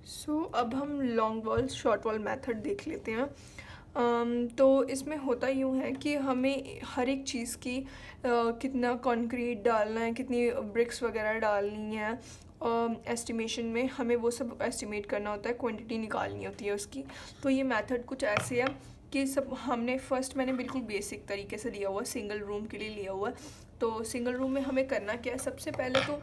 अब हम long wall short wall method देख लेते हैं। तो इसमें होता यूँ है कि हमें हर एक चीज़ की कितना कंक्रीट डालना है, कितनी ब्रिक्स वगैरह डालनी है, एस्टिमेशन में हमें वो सब एस्टिमेट करना होता है, क्वांटिटी निकालनी होती है उसकी। तो ये मेथड कुछ ऐसे है कि सब हमने फर्स्ट मैंने बिल्कुल बेसिक तरीके से लिया हुआ, सिंगल रूम के लिए लिया हुआ है। तो सिंगल रूम में हमें करना क्या है, सबसे पहले तो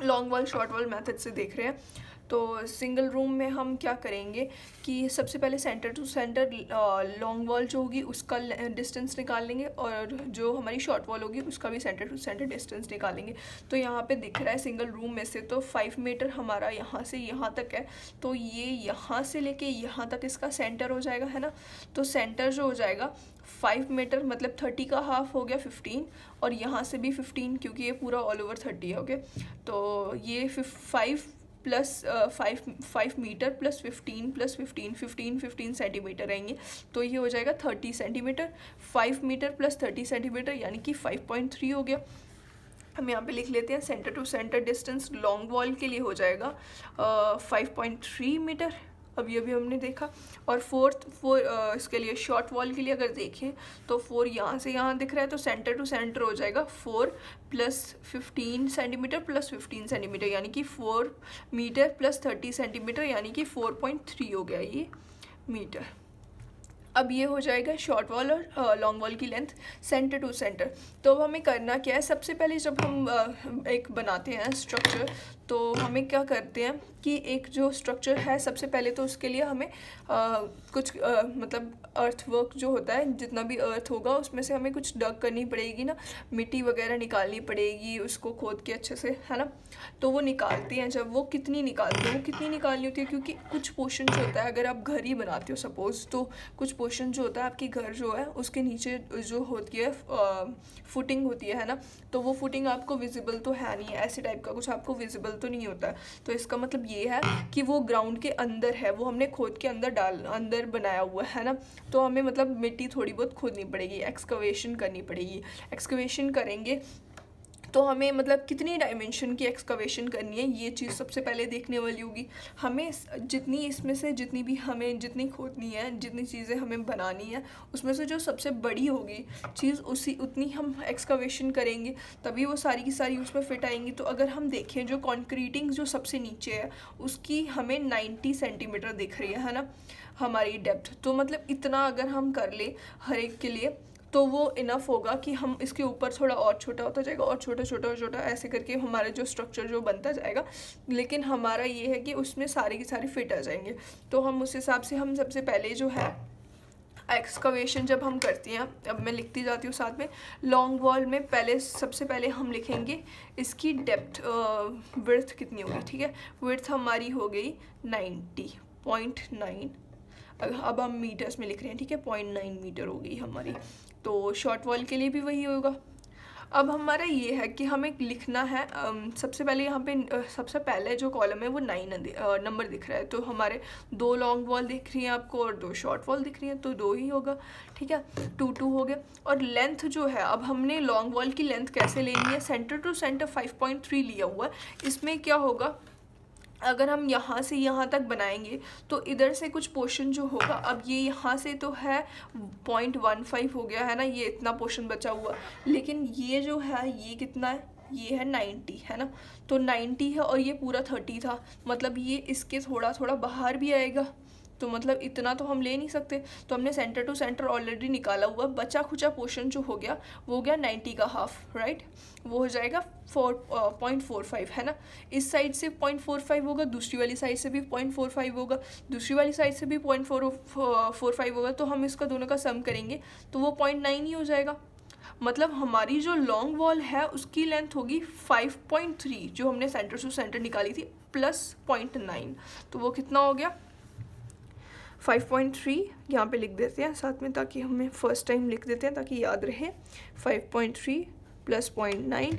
long wall short wall method से देख रहे हैं। तो सिंगल रूम में हम क्या करेंगे कि सबसे पहले centre to centre long wall जो होगी उसका डिस्टेंस निकाल लेंगे, और जो हमारी शॉर्ट वॉल होगी उसका भी सेंटर टू सेंटर डिस्टेंस निकालेंगे। तो यहाँ पे दिख रहा है सिंगल रूम में से तो 5 मीटर हमारा यहाँ से यहाँ तक है। तो ये यहाँ से लेके यहाँ तक इसका सेंटर हो जाएगा, है ना। तो सेंटर जो हो जाएगा 5 मीटर, मतलब 30 का हाफ हो गया 15, और यहाँ से भी 15 क्योंकि ये पूरा ऑल ओवर 30 है। ओके, तो ये 5 plus 5 metre plus 15 plus 15 centimetre रहेंगे। तो ये हो जाएगा 30 सेंटीमीटर। 5 मीटर प्लस 30 सेंटीमीटर यानी कि 5.3 हो गया। हम यहाँ पे लिख लेते हैं centre to centre distance long wall के लिए हो जाएगा 5.3 मीटर। अभी हमने देखा। और इसके लिए शॉर्ट वॉल के लिए अगर देखें तो 4 यहाँ से यहाँ दिख रहा है, तो सेंटर टू सेंटर हो जाएगा 4 प्लस 15 सेंटीमीटर प्लस 15 सेंटीमीटर यानी कि 4 मीटर प्लस 30 सेंटीमीटर यानी कि 4.3 हो गया ये मीटर। अब ये हो जाएगा शॉर्ट वॉल और लॉन्ग वॉल की लेंथ सेंटर टू सेंटर। तो अब हमें करना क्या है, सबसे पहले जब हम एक बनाते हैं स्ट्रक्चर, तो हमें क्या करते हैं कि एक जो स्ट्रक्चर है सबसे पहले तो उसके लिए हमें कुछ मतलब अर्थ वर्क जो होता है, जितना भी अर्थ होगा उसमें से हमें कुछ डग करनी पड़ेगी ना, मिट्टी वगैरह निकालनी पड़ेगी, उसको खोद के अच्छे से, है ना। तो वो निकालते हैं, जब वो कितनी निकालते हैं, वो कितनी निकालनी होती है, क्योंकि कुछ पोर्शन जो होता है अगर आप घर ही बनाते हो सपोज़, तो कुछ पोर्शन जो होता है आपकी घर जो है उसके नीचे जो होती है फुटिंग होती है ना, तो वो फुटिंग आपको विजिबल तो है नहीं, ऐसे टाइप का कुछ आपको विजिबल तो नहीं होता है। तो इसका मतलब ये है कि वो ग्राउंड के अंदर है, वो हमने खोद के अंदर बनाया हुआ है ना। तो हमें मतलब मिट्टी थोड़ी बहुत खोदनी पड़ेगी, एक्सकवेशन करनी पड़ेगी। एक्सकवेशन करेंगे तो हमें मतलब कितनी डायमेंशन की एक्सकवेशन करनी है, ये चीज़ सबसे पहले देखने वाली होगी। हमें जितनी इसमें से जितनी भी हमें जितनी खोदनी है, जितनी चीज़ें हमें बनानी है, उसमें से जो सबसे बड़ी होगी चीज़ उतनी हम एक्सकवेशन करेंगे, तभी वो सारी की सारी उसमें फिट आएंगी। तो अगर हम देखें जो कॉन्क्रीटिंग जो सबसे नीचे है उसकी हमें 90 सेंटीमीटर दिख रही है ना हमारी डेप्थ। तो मतलब इतना अगर हम कर ले हर एक के लिए तो वो इनफ होगा कि हम इसके ऊपर थोड़ा और छोटा होता जाएगा और छोटा ऐसे करके हमारा जो स्ट्रक्चर जो बनता जाएगा। लेकिन हमारा ये है कि उसमें सारे के सारे फिट आ जाएंगे। तो हम उस हिसाब से हम सबसे पहले जो है एक्सकवेशन जब हम करते हैं, अब मैं लिखती जाती हूँ साथ में। लॉन्ग वॉल में सबसे पहले हम लिखेंगे इसकी डेप्थ विड्थ कितनी होगी, ठीक है। विड्थ हमारी हो गई 90.9, अब हम मीटर्स में लिख रहे हैं, ठीक है। 0.9 मीटर हो गई हमारी। तो शॉर्ट वॉल के लिए भी वही होगा। अब हमारा ये है कि हमें लिखना है सबसे पहले यहाँ पे सबसे पहले जो कॉलम है वो 9 नंबर दिख रहा है। तो हमारे 2 लॉन्ग वॉल दिख रही हैं आपको और 2 शॉर्ट वॉल दिख रही हैं, तो 2 ही होगा, ठीक है। 2 हो गया। और लेंथ जो है, अब हमने लॉन्ग वॉल की लेंथ कैसे लेनी है, सेंटर टू सेंटर 5.3 लिया हुआ है। इसमें क्या होगा, अगर हम यहाँ से यहाँ तक बनाएंगे तो इधर से कुछ पोर्शन जो होगा, अब ये यहाँ से तो है 0.15 हो गया है ना, ये इतना पोर्शन बचा हुआ, लेकिन ये जो है ये कितना है, ये है 90, है ना। तो 90 है और ये पूरा 30 था, मतलब ये इसके थोड़ा थोड़ा बाहर भी आएगा। तो मतलब इतना तो हम ले नहीं सकते, तो हमने सेंटर टू सेंटर ऑलरेडी निकाला हुआ। बचा खुचा पोर्शन जो हो गया वो हो गया 90 का हाफ, राइट। वो हो जाएगा 0.45, है ना। इस साइड से 0.45 होगा, दूसरी वाली साइड से भी 0.45 होगा, दूसरी वाली साइड से भी 0.45 होगा। तो हम इसका दोनों का सम करेंगे तो वो 0.9 ही हो जाएगा। मतलब हमारी जो लॉन्ग वॉल है उसकी लेंथ होगी 5.3 जो हमने सेंटर टू सेंटर निकाली थी, प्लस 0.9, तो वो कितना हो गया 5.3। यहाँ पे लिख देते हैं साथ में, ताकि हमें फर्स्ट टाइम लिख देते हैं ताकि याद रहे। 5.3 प्लस 0.9,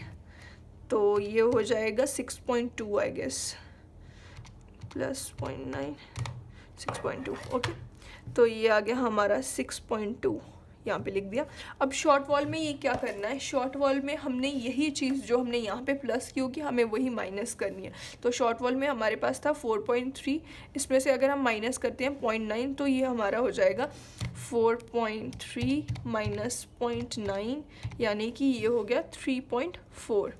तो ये हो जाएगा 6.2 आई गेस, प्लस 0.9 6.2। ओके, तो ये आ गया हमारा 6.2, यहाँ पे लिख दिया। अब शॉर्ट वॉल में ये क्या करना है, शॉर्ट वॉल में हमने यही चीज़ जो हमने यहाँ पे प्लस की होगी हमें वही माइनस करनी है। तो शॉर्ट वॉल में हमारे पास था 4.3, इसमें से अगर हम माइनस करते हैं 0.9 तो ये हमारा हो जाएगा 4.3 माइनस 0.9 यानी कि ये हो गया 3.4।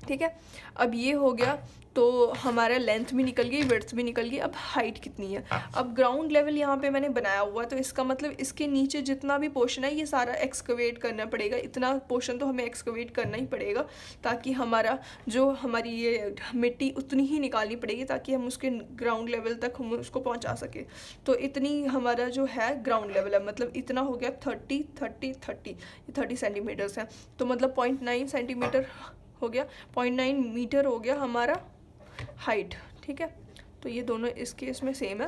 ठीक है, अब ये हो गया तो हमारा लेंथ भी निकल गई, विड्थ भी निकल गई। अब हाइट कितनी है, अब ग्राउंड लेवल यहाँ पे मैंने बनाया हुआ, तो इसका मतलब इसके नीचे जितना भी पोर्शन है ये सारा एक्सकवेट करना पड़ेगा। इतना पोर्शन तो हमें एक्सकवेट करना ही पड़ेगा ताकि हमारा जो हमारी ये मिट्टी उतनी ही निकालनी पड़ेगी ताकि हम उसके ग्राउंड लेवल तक हम उसको पहुँचा सके। तो इतनी हमारा जो है ग्राउंड लेवल है, मतलब इतना हो गया 30 सेंटीमीटर्स है। तो मतलब 0.9 सेंटीमीटर हो गया, 0.9 मीटर हो गया हमारा हाइट। ठीक है, तो ये दोनों इस केस में सेम है।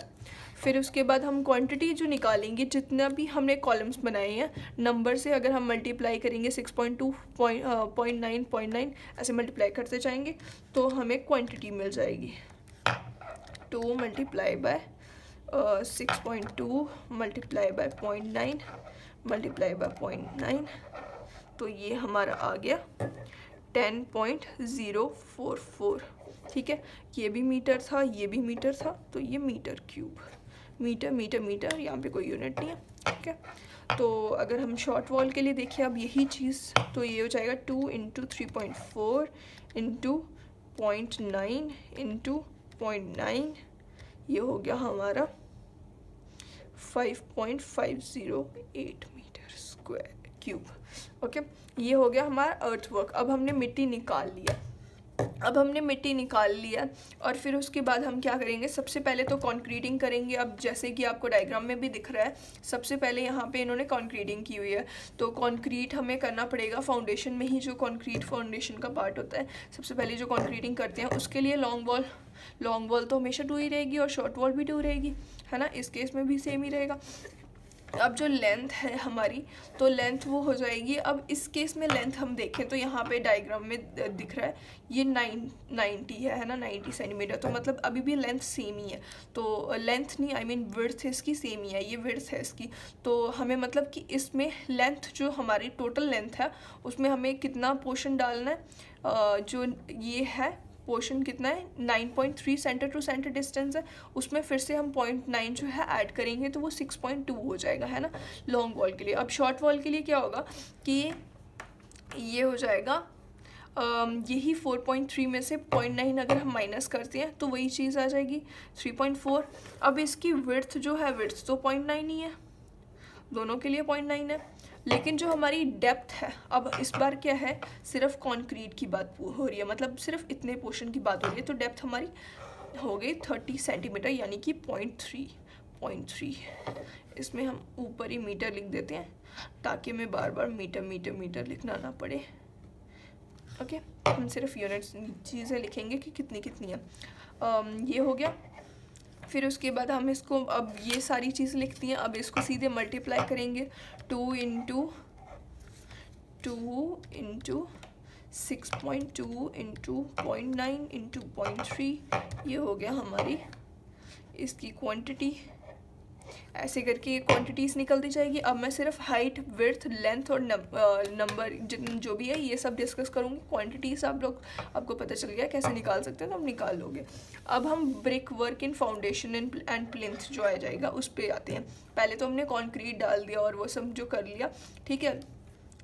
फिर उसके बाद हम क्वांटिटी जो निकालेंगे, जितना भी हमने कॉलम्स बनाए हैं नंबर से अगर हम मल्टीप्लाई करेंगे 6.2 0.9 ऐसे मल्टीप्लाई करते जाएंगे तो हमें क्वांटिटी मिल जाएगी। 2 multiply by 6.2 multiply by 0.9 multiply by 0.9, तो ये हमारा आ गया 10.044। ठीक है, ये भी मीटर था, ये भी मीटर था, तो ये metre cube, metre metre metre, यहाँ पे कोई यूनिट नहीं है। ठीक है, तो अगर हम शॉर्ट वॉल के लिए देखें अब यही चीज़, तो ये हो जाएगा 2 × 3.4 × 0.9 × 0.9, ये हो गया हमारा 5.508 मीटर स्क्वायर क्यूब। ओके, ये हो गया हमारा अर्थवर्क। अब हमने मिट्टी निकाल लिया, और फिर उसके बाद हम क्या करेंगे, सबसे पहले तो कंक्रीटिंग करेंगे। अब जैसे कि आपको डायग्राम में भी दिख रहा है, सबसे पहले यहाँ पे इन्होंने कंक्रीटिंग की हुई है, तो कंक्रीट हमें करना पड़ेगा फाउंडेशन में ही, जो कंक्रीट फाउंडेशन का पार्ट होता है। सबसे पहले जो कंक्रीटिंग करते हैं उसके लिए लॉन्ग वॉल तो हमेशा 2 ही रहेगी और शॉर्ट वॉल भी 2 रहेगी, है ना, इस केस में भी सेम ही रहेगा। अब जो लेंथ है हमारी, तो लेंथ वो हो जाएगी, अब इस केस में लेंथ हम देखें तो यहाँ पे डायग्राम में दिख रहा है ये 90 है ना, 90 सेंटीमीटर, तो मतलब अभी भी लेंथ सेम ही है। तो लेंथ नहीं, आई मीन विड्थ इसकी सेम ही है, ये विड्थ है इसकी। तो हमें मतलब कि इसमें लेंथ जो हमारी टोटल लेंथ है उसमें हमें कितना पोर्शन डालना है, जो ये है पोर्शन कितना है 9.3 सेंटर टू सेंटर डिस्टेंस है, उसमें फिर से हम 0.9 जो है ऐड करेंगे तो वो 6.2 हो जाएगा, है ना, लॉन्ग वॉल के लिए। अब शॉर्ट वॉल के लिए क्या होगा कि ये हो जाएगा यही 4.3 में से 0.9 अगर हम माइनस करते हैं तो वही चीज़ आ जाएगी 3.4। अब इसकी विड्थ जो है, विड्थ तो 0.9 ही है, दोनों के लिए 0.9 है, लेकिन जो हमारी डेप्थ है, अब इस बार क्या है, सिर्फ कंक्रीट की बात हो रही है, मतलब सिर्फ इतने पोर्शन की बात हो रही है, तो डेप्थ हमारी हो गई 30 सेंटीमीटर यानी कि 0.3। इसमें हम ऊपर ही मीटर लिख देते हैं ताकि हमें बार बार मीटर लिखना ना पड़े। ओके, हम सिर्फ यूनिट्स चीज़ें लिखेंगे कि कितनी है। ये हो गया। फिर उसके बाद हम इसको, अब ये सारी चीज़ लिखती हैं, अब इसको सीधे मल्टीप्लाई करेंगे 2 × 6.2 × 0.9 × 0.3, ये हो गया हमारी इसकी क्वांटिटी। ऐसे करके ये क्वांटिटीज़ निकलती जाएगी। अब मैं सिर्फ हाइट, विड्थ, लेंथ और नंबर जो भी है ये सब डिस्कस करूँगी। क्वांटिटीज़ आपको पता चल गया कैसे निकाल सकते हैं, तो आप निकाल लोगे। अब हम brick work in foundation and plinth जो आ जाएगा उस पर आते हैं। पहले तो हमने कॉन्क्रीट डाल दिया और वो सब जो कर लिया, ठीक है।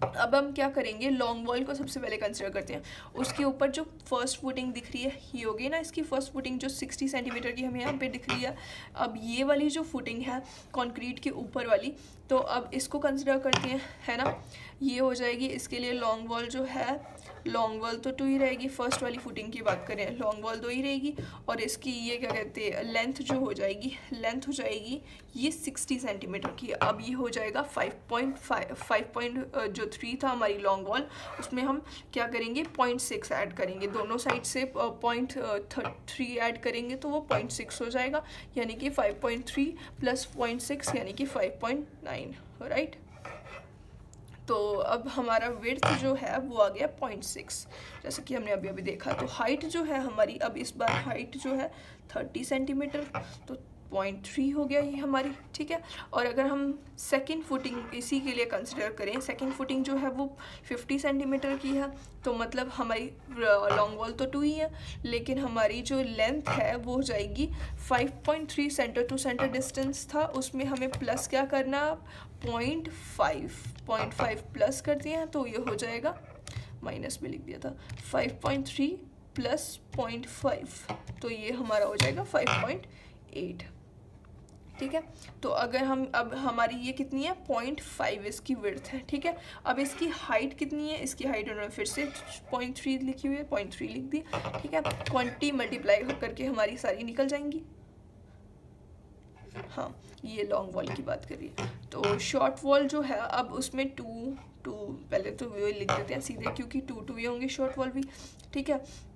अब हम क्या करेंगे, लॉन्ग वॉल को सबसे पहले कंसिडर करते हैं। उसके ऊपर जो फर्स्ट फुटिंग दिख रही है ये होगी ना, इसकी फर्स्ट फुटिंग जो 60 सेंटीमीटर की हमें यहाँ पे दिख रही है। अब ये वाली जो फुटिंग है कंक्रीट के ऊपर वाली, तो अब इसको कंसिडर करते हैं, है ना, ये हो जाएगी। इसके लिए लॉन्ग वॉल जो है, लॉन्ग वॉल तो 2 ही रहेगी, फर्स्ट वाली फुटिंग की बात करें लॉन्ग वॉल 2 ही रहेगी, और इसकी ये क्या कहते हैं लेंथ जो हो जाएगी, लेंथ हो जाएगी ये 60 सेंटीमीटर की। अब ये हो जाएगा 5.3 था हमारी लॉन्ग वॉल, उसमें हम क्या करेंगे 0.6 ऐड करेंगे, दोनों साइड से 0.3 ऐड करेंगे तो वो 0.6 हो जाएगा, यानी कि 5.3 + 0.6 यानी कि 5.9, राइट। तो अब हमारा विड्थ जो है वो आ गया 0.6, जैसे कि हमने अभी देखा। तो हाइट जो है हमारी, अब इस बार हाइट जो है 30 सेंटीमीटर, तो 0.3 हो गया ये हमारी, ठीक है। और अगर हम सेकंड फुटिंग इसी के लिए कंसिडर करें, सेकंड फुटिंग जो है वो 50 सेंटीमीटर की है, तो मतलब हमारी लॉन्ग वॉल तो 2 ही है, लेकिन हमारी जो लेंथ है वो हो जाएगी 5.3। सेंटर टू सेंटर डिस्टेंस था, उसमें हमें प्लस क्या करना, 0.5 प्लस कर दिया, तो ये हो जाएगा, माइनस में लिख दिया था, 5.3 प्लस 0.5, तो ये हमारा हो जाएगा 5.8, ठीक है। तो अगर हम, अब हमारी ये कितनी है, 0.5 इसकी विड्थ है, ठीक है। अब इसकी हाइट कितनी है, इसकी हाइट उन्होंने फिर से 0.3 लिखी हुई है, 0.3 लिख दी, ठीक है। क्वांटिटी मल्टीप्लाई करके हमारी सारी निकल जाएंगी। हाँ, ये लॉन्ग वॉल की बात करिए। तो शॉर्ट वॉल जो है, अब उसमें 2 पहले तो वो लिख देते हैं सीधे, क्योंकि 2 ही होंगे शॉर्ट वॉल भी, ठीक है।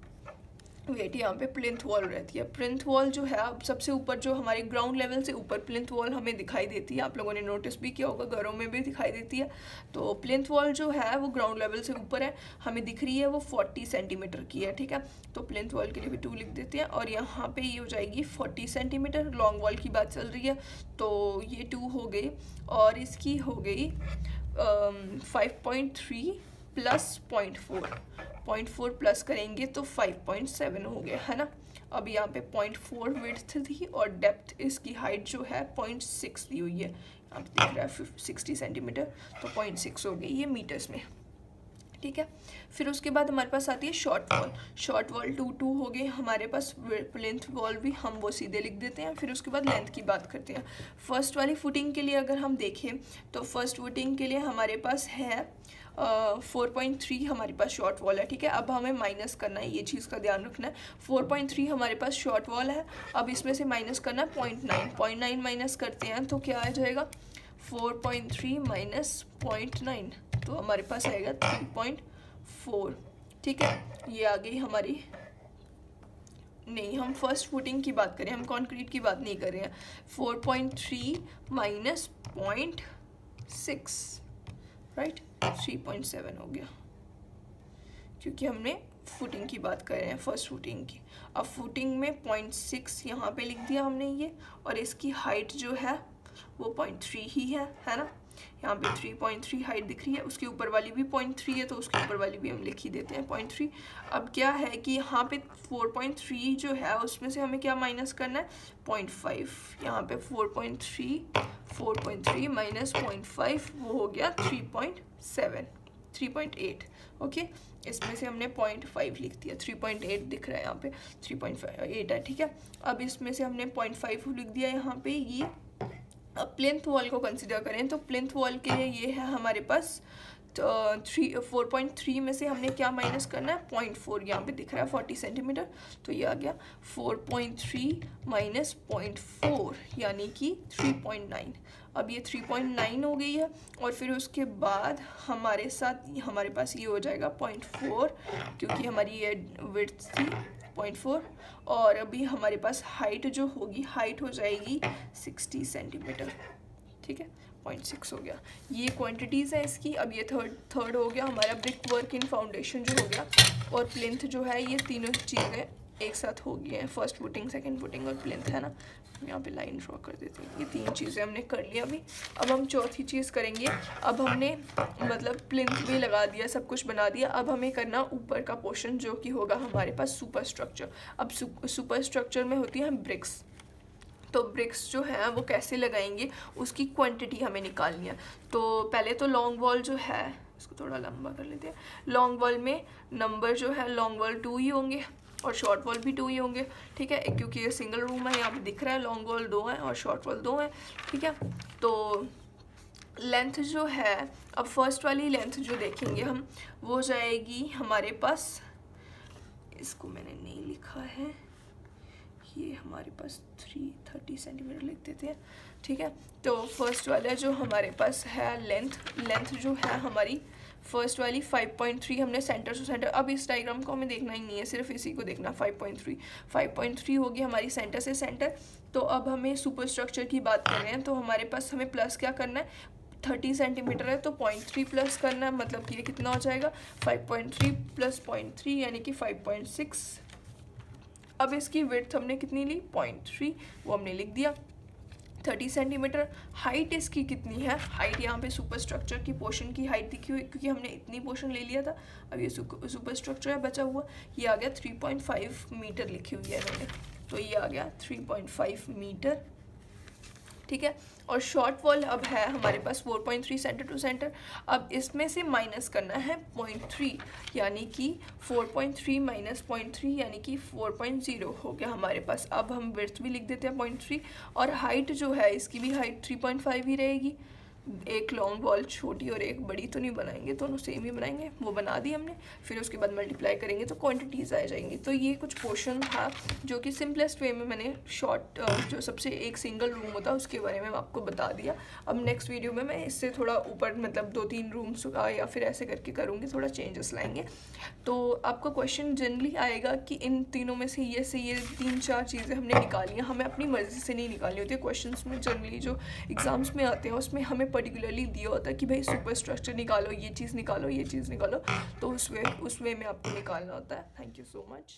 वेट, यहाँ पे प्लिंथ वॉल रहती है। प्लिंथ वॉल जो है, अब सबसे ऊपर जो हमारे ग्राउंड लेवल से ऊपर प्लिंथ वॉल हमें दिखाई देती है, आप लोगों ने नोटिस भी किया होगा, घरों में भी दिखाई देती है। तो प्लिंथ वॉल जो है वो ग्राउंड लेवल से ऊपर है, हमें दिख रही है, वो 40 सेंटीमीटर की है, ठीक है। तो प्लिंथ वॉल के लिए भी 2 लिख देते हैं, और यहाँ पे ये हो जाएगी 40 सेंटीमीटर। लॉन्ग वॉल की बात चल रही है, तो ये 2 हो गई, और इसकी हो गई 5.3 प्लस 0.4 प्लस करेंगे तो 5.7 हो गया, है ना। अब यहाँ पे 0.4 विड्थ थी, और डेप्थ इसकी हाइट जो है 0.6 दी हुई है, यहाँ पे दिख रहा है 60 सेंटीमीटर, तो 0.6 हो गई ये मीटर्स में, ठीक है। फिर उसके बाद हमारे पास आती है शॉर्ट वॉल। शॉर्ट वॉल 2 हो गए हमारे पास। प्लिंथ वॉल भी हम वो सीधे लिख देते हैं। फिर उसके बाद लेंथ की बात करते हैं। फर्स्ट वाली फुटिंग के लिए अगर हम देखें, तो फर्स्ट फुटिंग के लिए हमारे पास है 4.3 हमारे पास शॉर्ट वॉल है, ठीक है। अब हमें माइनस करना है, ये चीज़ का ध्यान रखना है। 4.3 हमारे पास शॉर्ट वॉल है, अब इसमें से माइनस करना है 0.9 माइनस करते हैं तो क्या आ जाएगा, 4.3 माइनस 0.9, तो हमारे पास आएगा 3.4, ठीक है। ये आ गई हमारी, नहीं, हम फर्स्ट फुटिंग की बात करें, हम कंक्रीट की बात नहीं कर रहे हैं। 4.3 माइनस 0.6, राइट, 3.7 हो गया, क्योंकि हमने फुटिंग की बात कर रहे हैं, फर्स्ट फुटिंग की। अब फुटिंग में 0.6 यहाँ पे लिख दिया हमने ये, और इसकी हाइट जो है वो 0.3 ही है ना। यहाँ पे 3.3 हाइट दिख रही है, उसके ऊपर वाली भी 0.3 है, तो उसके ऊपर वाली भी हम लिख ही देते हैं 0.3। अब क्या है कि यहाँ पे 4.3 जो है उसमें से हमें क्या माइनस करना है, 0.5। यहाँ पे 4.3 माइनस 0.5 वो हो गया 3.8, ओके। इसमें से हमने 0.5 लिख दिया, 3.8 दिख रहा है यहाँ पे, 3.8 है, ठीक है। अब इसमें से हमने 0.5 लिख दिया यहाँ पे ये। अब प्लिंथ वॉल को कंसिडर करें, तो प्लिंथ वॉल के लिए ये है हमारे पास, तो 4.3 में से हमने क्या माइनस करना है, 0.4, यहाँ पे दिख रहा है 40 सेंटीमीटर, तो ये आ गया 4.3 माइनस 0.4 यानी कि 3.9। अब ये 3.9 हो गई है, और फिर उसके बाद हमारे पास ये हो जाएगा 0.4, क्योंकि हमारी ये विड्थ थी 0.4, और अभी हमारे पास हाइट जो होगी, हाइट हो जाएगी 60 सेंटीमीटर, ठीक है। 0.6 हो गया, ये क्वांटिटीज़ है इसकी। अब ये थर्ड हो गया हमारा ब्रिक वर्क इन फाउंडेशन जो हो गया, और प्लिंथ जो है, ये तीनों चीज़ें एक साथ हो गई हैं, फर्स्ट फुटिंग, सेकंड फुटिंग और प्लिंथ, है ना। यहाँ पे लाइन ड्रॉ कर देते हैं, ये 3 चीज़ें हमने कर लिया अभी। अब हम चौथी चीज़ करेंगे। अब हमने मतलब प्लिंथ भी लगा दिया, सब कुछ बना दिया, अब हमें करना ऊपर का पोर्शन जो कि होगा हमारे पास सुपर स्ट्रक्चर। अब सुपर स्ट्रक्चर में होती है ब्रिक्स, तो ब्रिक्स जो है वो कैसे लगाएंगे, उसकी क्वांटिटी हमें निकालनी है। तो पहले तो लॉन्ग वॉल जो है, इसको थोड़ा लंबा कर लेते हैं। लॉन्ग वॉल में नंबर जो है, लॉन्ग वॉल 2 ही होंगे, और शॉर्ट वॉल भी 2 ही होंगे, ठीक है, क्योंकि ये सिंगल रूम है। यहाँ पे दिख रहा है लॉन्ग वॉल 2 है और शॉर्ट वॉल 2 है, ठीक है। तो लेंथ जो है, अब फर्स्ट वाली लेंथ जो देखेंगे हम, वो जाएगी हमारे पास, इसको मैंने नहीं लिखा है, ये हमारे पास 330 सेंटीमीटर लिख देते हैं, ठीक है। तो फर्स्ट वाला जो हमारे पास है लेंथ जो है हमारी फर्स्ट वाली 5.3 हमने सेंटर टू सेंटर, अब इस डायग्राम को हमें देखना ही नहीं है, सिर्फ इसी को देखना। 5.3 होगी हमारी सेंटर से सेंटर। तो अब हमें सुपर स्ट्रक्चर की बात कर रहे हैं, तो हमारे पास हमें प्लस क्या करना है, 30 सेंटीमीटर है, तो 0.3 प्लस करना है, मतलब कि ये कितना हो जाएगा, 5.3 प्लस 0.3 यानी कि 5.6 अब इसकी विड्थ हमने कितनी ली 0.3, वो हमने लिख दिया 30 सेंटीमीटर। हाइट इसकी कितनी है, हाइट यहाँ पे सुपर स्ट्रक्चर की पोर्शन की हाइट दिखी हुई, क्योंकि हमने इतनी पोर्शन ले लिया था। अब ये सुपर स्ट्रक्चर है बचा हुआ, ये आ गया 3.5 मीटर लिखी हुई है मैंने, तो ये आ गया 3.5 मीटर, ठीक है। और शॉर्ट वॉल अब है हमारे पास 4.3 सेंटर टू सेंटर। अब इसमें से माइनस करना है 0.3, यानी कि 4.3 माइनस 0.3 यानी कि 4.0 हो गया हमारे पास। अब हम विड्थ भी लिख देते हैं 0.3, और हाइट जो है इसकी भी हाइट 3.5 ही रहेगी। एक लॉन्ग वॉल छोटी और एक बड़ी तो नहीं बनाएंगे, दोनों सेम ही बनाएंगे, वो बना दी हमने। फिर उसके बाद मल्टीप्लाई करेंगे तो क्वांटिटीज़ आ जाएंगी। तो ये कुछ पोर्शन था जो कि सिंपलेस्ट वे में मैंने शॉर्ट जो सबसे एक सिंगल रूम होता है उसके बारे में आपको बता दिया। अब नेक्स्ट वीडियो में मैं इससे थोड़ा ऊपर मतलब 2-3 रूम्स का या फिर ऐसे करके करूँगी, थोड़ा चेंजेस लाएंगे। तो आपका क्वेश्चन जनरली आएगा कि इन तीनों में से ये 3-4 चीज़ें हमने निकाली हैं, हमें अपनी मर्ज़ी से नहीं निकालनी होती है। क्वेश्चन में जनरली जो एग्ज़ाम्स में आते हैं उसमें हमें पर्टिकुलरली दिया होता है कि भाई सुपर स्ट्रक्चर निकालो, ये चीज़ निकालो, ये चीज़ निकालो, तो उस वे में आपको निकालना होता है। Thank you so much.